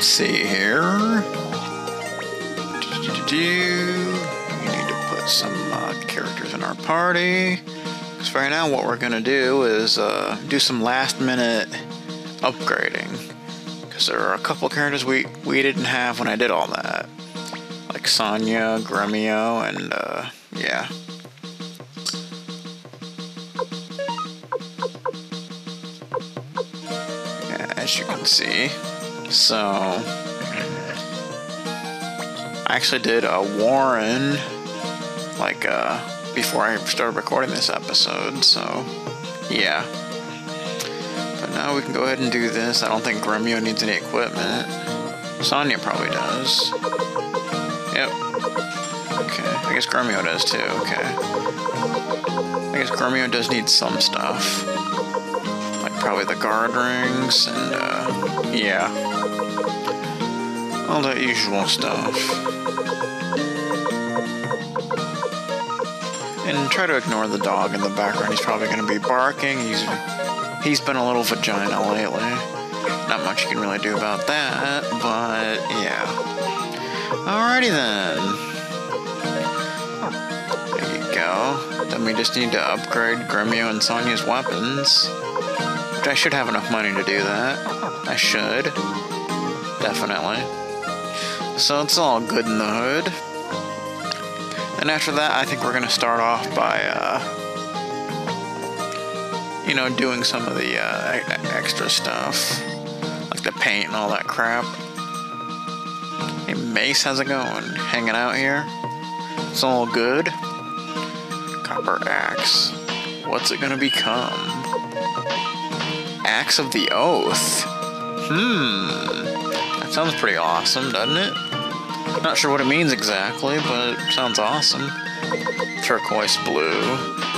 Let's see here. We need to put some characters in our party. Because right now what we're going to do is do some last minute upgrading. Because there are a couple characters we didn't have when I did all that. Like Sonya, Gremio, and yeah. As you can see. So, I actually did a Warren, like, before I started recording this episode, so, yeah. But now we can go ahead and do this. I don't think Gremio needs any equipment. Sonya probably does. Yep. Okay, I guess Gremio does too, okay. I guess Gremio does need some stuff. Like probably the guard rings and, yeah. All that usual stuff. And try to ignore the dog in the background. He's probably going to be barking. He's been a little vagina lately. Not much you can really do about that, but yeah. Alrighty then. There you go. Then we just need to upgrade Gremio and Sonya's weapons. Which I should have enough money to do that. I should. Definitely. So it's all good in the hood. And after that, I think we're going to start off by, you know, doing some of the extra stuff. Like the paint and all that crap. Hey, Mace, how's it going? Hanging out here? It's all good. Copper axe. What's it going to become? Axe of the Oath. That sounds pretty awesome, doesn't it? Not sure what it means exactly, but it sounds awesome. Turquoise blue.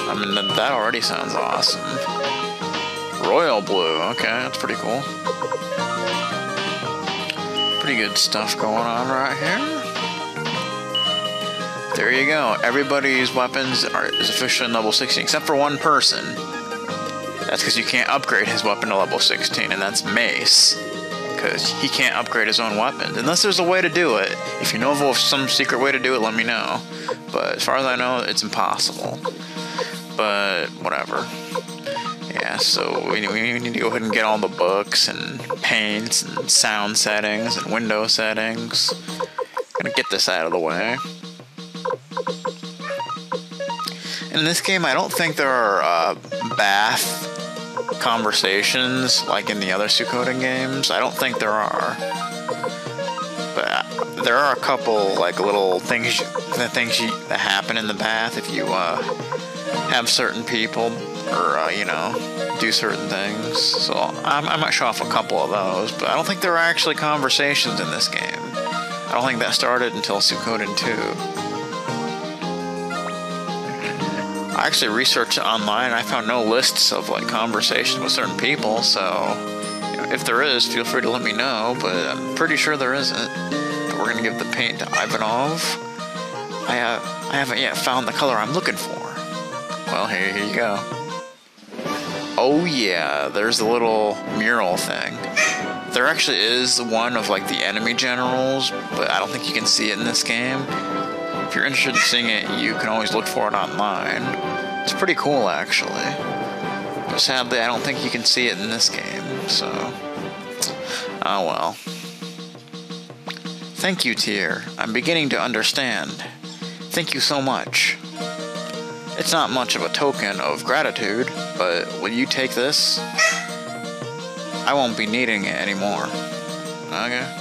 I mean, that already sounds awesome. Royal blue. Okay, that's pretty cool. Pretty good stuff going on right here. There you go. Everybody's weapons is officially level 16, except for one person. That's because you can't upgrade his weapon to level 16, and that's Mace. Because he can't upgrade his own weapons. Unless there's a way to do it. If you know of some secret way to do it, let me know. But as far as I know, it's impossible. But, whatever. Yeah, so we need to go ahead and get all the books and paints and sound settings and window settings. Gonna get this out of the way. In this game, I don't think there are bath conversations like in the other Suikoden games. I don't think there are. But there are a couple like little things that happen in the bath if you have certain people or you know, do certain things. So I might show off a couple of those, but I don't think there are actually conversations in this game. I don't think that started until Suikoden 2. I actually researched it online and I found no lists of like conversations with certain people, so you know, if there is, feel free to let me know, but I'm pretty sure there isn't. But we're gonna give the paint to Ivanov. I haven't yet found the color I'm looking for. Well, here you go. Oh yeah, there's the little mural thing. There actually is one of like the enemy generals, but I don't think you can see it in this game. If you're interested in seeing it, you can always look for it online. It's pretty cool, actually. But sadly, I don't think you can see it in this game, so... oh well. Thank you, Tyr. I'm beginning to understand. Thank you so much. It's not much of a token of gratitude, but will you take this? I won't be needing it anymore. Okay.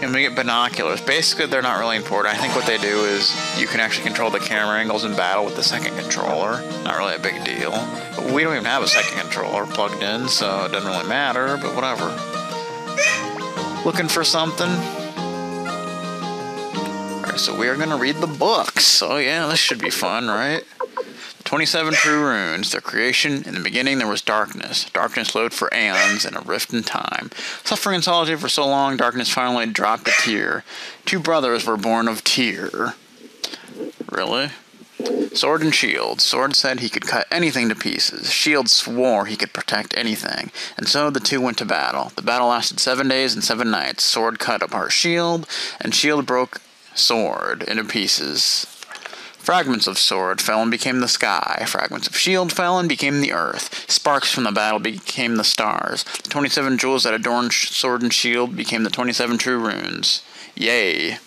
And we get binoculars. Basically, they're not really important. I think what they do is you can actually control the camera angles in battle with the second controller. Not really a big deal. But we don't even have a second controller plugged in, so it doesn't really matter, but whatever. Looking for something? Alright, so we are going to read the books. So yeah, this should be fun, right? 27 true runes. Their creation. In the beginning there was darkness. Darkness flowed for aeons in a rift in time. Suffering in solitude for so long, darkness finally dropped a tear. Two brothers were born of Tyr. Really? Sword and Shield. Sword said he could cut anything to pieces. Shield swore he could protect anything. And so the two went to battle. The battle lasted 7 days and 7 nights. Sword cut apart Shield, and Shield broke Sword into pieces. Fragments of Sword fell and became the sky. Fragments of Shield fell and became the earth. Sparks from the battle became the stars. The 27 jewels that adorned Sword and Shield became the 27 true runes. Yay.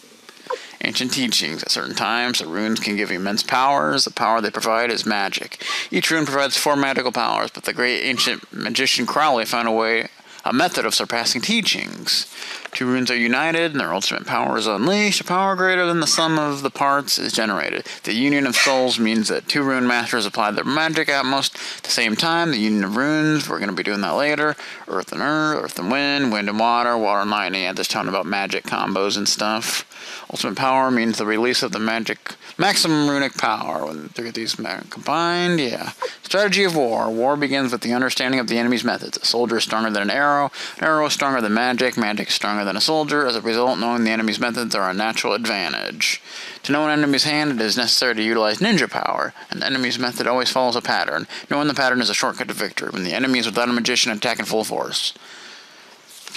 Ancient teachings. At certain times, the runes can give immense powers. The power they provide is magic. Each rune provides 4 magical powers, but the great ancient magician Crowley found a method of surpassing teachings. 2 runes are united, and their ultimate power is unleashed. A power greater than the sum of the parts is generated. The union of souls means that 2 rune masters apply their magic at most at the same time. The union of runes, we're going to be doing that later. Earth and wind and water, water and lightning. At this time about magic combos and stuff. Ultimate power means the release of the maximum runic power. When 3 of these combined, yeah. Strategy of war. War begins with the understanding of the enemy's methods. A soldier is stronger than an arrow is stronger than magic is stronger than a soldier. As a result, knowing the enemy's methods are a natural advantage. To know an enemy's hand, it is necessary to utilize ninja power. An enemy's method always follows a pattern. Knowing the pattern is a shortcut to victory. When the enemy is without a magician, attack in full force.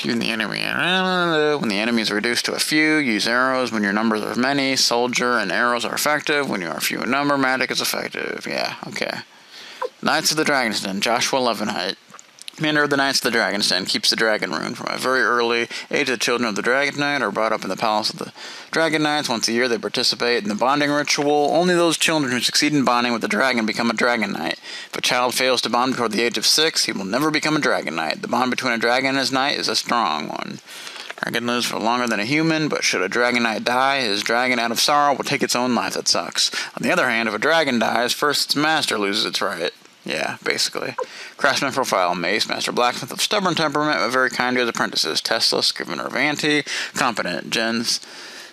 When the enemy is reduced to a few, use arrows when your numbers are many. Soldier and arrows are effective. When you are few in number, magic is effective. Yeah, okay. Knights of the Dragon's Den, Joshua Levenheit. Commander of the Knights of the Dragon's Den keeps the Dragon Rune. From a very early age, the children of the Dragon Knight are brought up in the Palace of the Dragon Knights. Once a year, they participate in the bonding ritual. Only those children who succeed in bonding with the dragon become a Dragon Knight. If a child fails to bond before the age of 6, he will never become a Dragon Knight. The bond between a dragon and his knight is a strong one. Dragon lives for longer than a human, but should a Dragon Knight die, his dragon out of sorrow will take its own life. That sucks. On the other hand, if a dragon dies, first its master loses its right. Yeah, basically. Craftsman profile. Mace, master blacksmith of stubborn temperament, but very kind to his apprentices. Tesla, scrivener of Ante. Competent. Jens,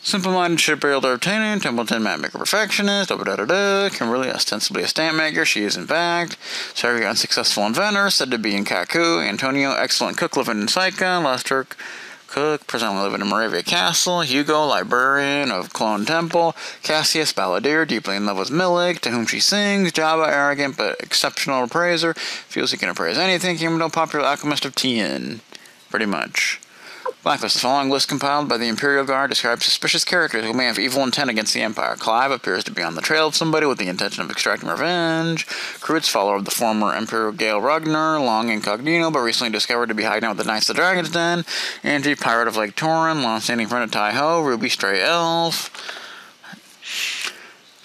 simple-minded shipbuilder obtaining. Templeton, mapmaker perfectionist. Can really ostensibly a stamp maker. She is in fact. Sergey, unsuccessful inventor, said to be in Kaku. Antonio, excellent cook living in Saika. Lester, cook, presently living in Moravia Castle. Hugo, librarian of Clone Temple. Cassius, balladeer, deeply in love with Milik, to whom she sings. Java, arrogant but exceptional appraiser, feels he can appraise anything. Kimdo, popular alchemist of Tien. Pretty much. Blacklist. The following list compiled by the Imperial Guard describes suspicious characters who may have evil intent against the Empire. Clive appears to be on the trail of somebody with the intention of extracting revenge. Kreutz, follower of the former Emperor Gale Ragnar, long incognito, but recently discovered to be hiding out with the Knights of the Dragon's Den. Angie, pirate of Lake Torin, long-standing friend of Tai-Ho. Ruby, stray elf.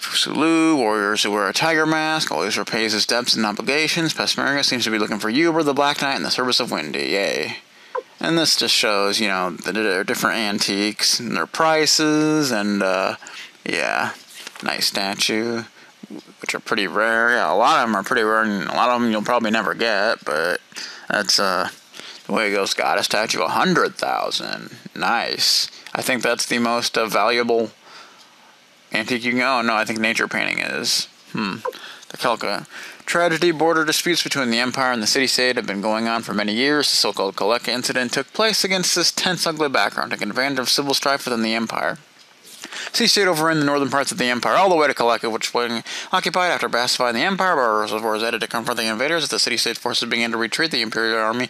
Fusulu, warriors who wear a tiger mask, always repays his debts and obligations. Pesmerga seems to be looking for Uber, the Black Knight, in the service of Windy. Yay. And this just shows, that there are different antiques and their prices, and, yeah, nice statue, which are pretty rare. Yeah, a lot of them are pretty rare, and a lot of them you'll probably never get, but that's, the way it goes. Got a statue, 100,000. Nice. I think that's the most valuable antique you can go. Oh, no, I think nature painting is. The Kelka. Tragedy. Border disputes between the Empire and the city-state have been going on for many years. The so-called Kaleka incident took place against this tense, ugly background, taking advantage of civil strife within the Empire. City-state overran the northern parts of the Empire, all the way to Kaleka, which was occupied after pacifying the Empire. Barbaros was added to confront the invaders. As the city-state forces began to retreat, the Imperial Army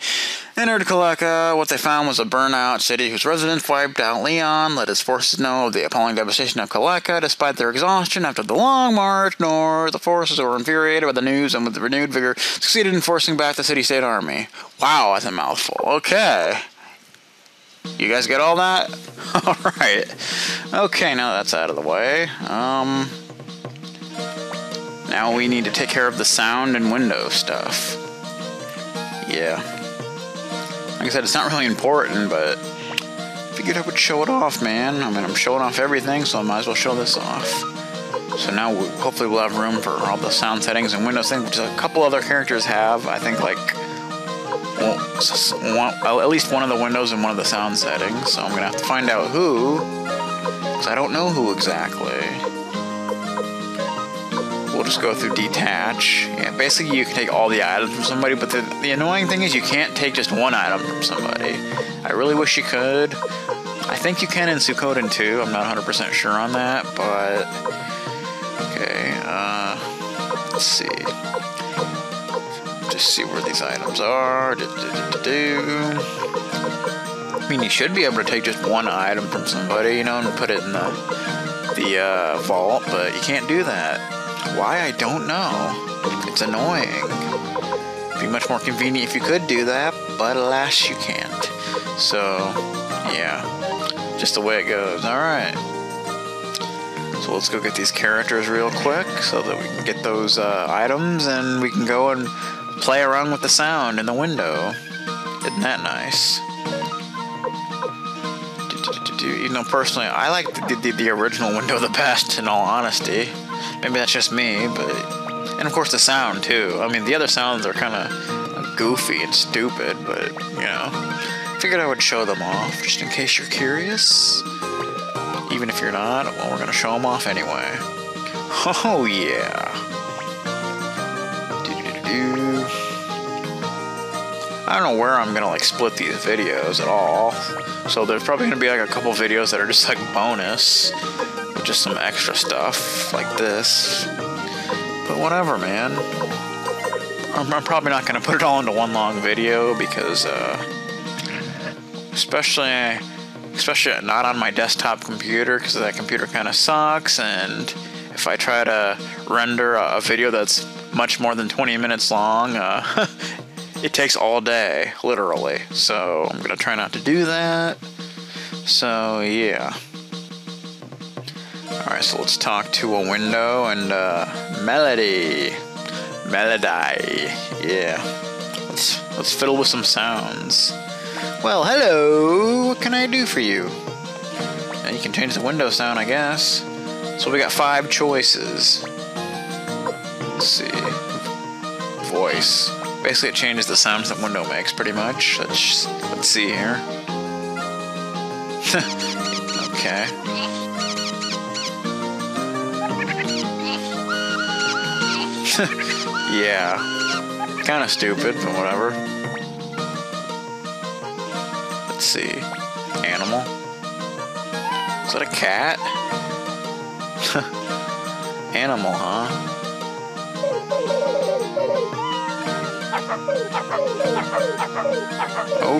entered Kaleka. What they found was a burnt-out city whose residents wiped out. Leon let his forces know of the appalling devastation of Kaleka. Despite their exhaustion after the long march north, the forces were infuriated by the news and with renewed vigor succeeded in forcing back the city-state army. Wow, that's a mouthful. Okay. You guys get all that? Alright. Okay, now that's out of the way. Now we need to take care of the sound and window stuff. Yeah. Like I said, it's not really important, but figured I would show it off, man. I mean, I'm showing off everything, so I might as well show this off. So now, hopefully we'll have room for all the sound settings and windows things, which a couple other characters have. I think, like, well, at least one of the windows and one of the sound settings, so I'm gonna have to find out who, because I don't know who exactly. We'll just go through detach. Yeah, basically you can take all the items from somebody, but the annoying thing is you can't take just one item from somebody. I really wish you could. I think you can in Suikoden too, I'm not 100% sure on that, but Okay, let's see. Just see where these items are. I mean, you should be able to take just one item from somebody, you know, and put it in the vault, but you can't do that. Why? I don't know. It's annoying. It'd be much more convenient if you could do that, but alas, you can't. So, yeah, just the way it goes. Alright. So let's go get these characters real quick so that we can get those items and we can go and play around with the sound in the window. Isn't that nice? You know, personally, I like the original window the best, in all honesty. Maybe that's just me, but... And of course the sound, too. I mean, the other sounds are kind of goofy and stupid, but, you know... Figured I would show them off, just in case you're curious. Even if you're not, well, we're gonna show them off anyway. Oh, yeah. I don't know where I'm gonna, like, split these videos at all. So there's probably gonna be, like, a couple videos that are just, like, bonus. With just some extra stuff, like this. But whatever, man. I'm probably not gonna put it all into one long video because, especially not on my desktop computer, because that computer kind of sucks, and if I try to render a video that's much more than 20 minutes long, it takes all day, literally. So I'm gonna try not to do that. So yeah. Alright, so let's talk to a window and Melody. Yeah. Let's fiddle with some sounds. Well, hello, what can I do for you? And you can change the window sound, I guess. So we got 5 choices. Let's see. Voice. Basically, it changes the sounds that window makes, pretty much. Let's see here. Okay. Yeah. Kind of stupid, but whatever. Let's see. Animal. Is that a cat? Animal, huh?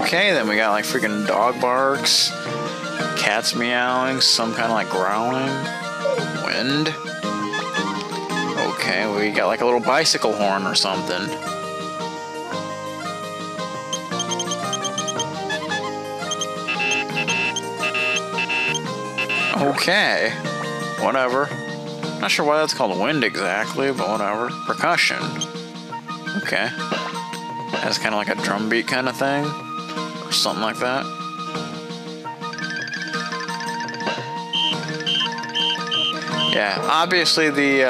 Okay, then we got like freaking dog barks, cats meowing, some kind of like growling, wind. Okay, we got like a little bicycle horn or something. Okay, whatever. Not sure why that's called wind exactly, but whatever. Percussion. Okay. That's kind of like a drum beat kind of thing, or something like that. Yeah, obviously the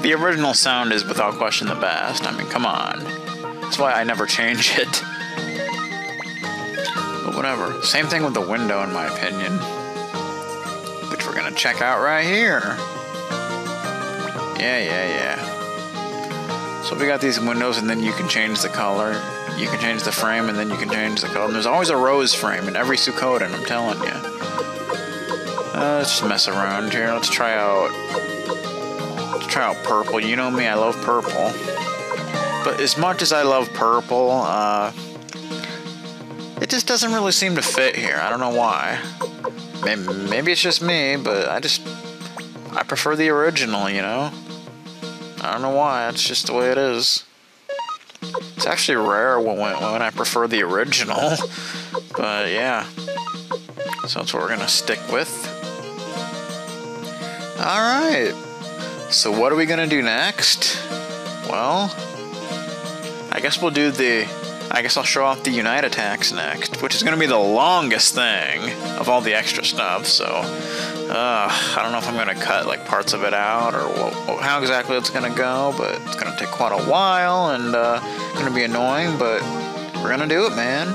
original sound is without question the best. I mean, come on. That's why I never change it. But whatever. Same thing with the window, in my opinion. Which we're gonna check out right here. Yeah. So we got these windows, and then you can change the color. You can change the frame, and then you can change the color. And there's always a rose frame in every Suikoden, I'm telling you. Let's just mess around here. Let's try out purple. You know me, I love purple. But as much as I love purple, it just doesn't really seem to fit here. I don't know why. Maybe it's just me, but I prefer the original, you know? I don't know why, it's just the way it is. It's actually rare when I prefer the original, but yeah. So that's what we're gonna stick with. Alright, so what are we gonna do next? Well, I guess I'll show off the Unite attacks next, which is gonna be the longest thing of all the extra stuff, so I don't know if I'm gonna cut like parts of it out or how exactly it's gonna go, but it's gonna take quite a while and gonna be annoying, but we're gonna do it, man.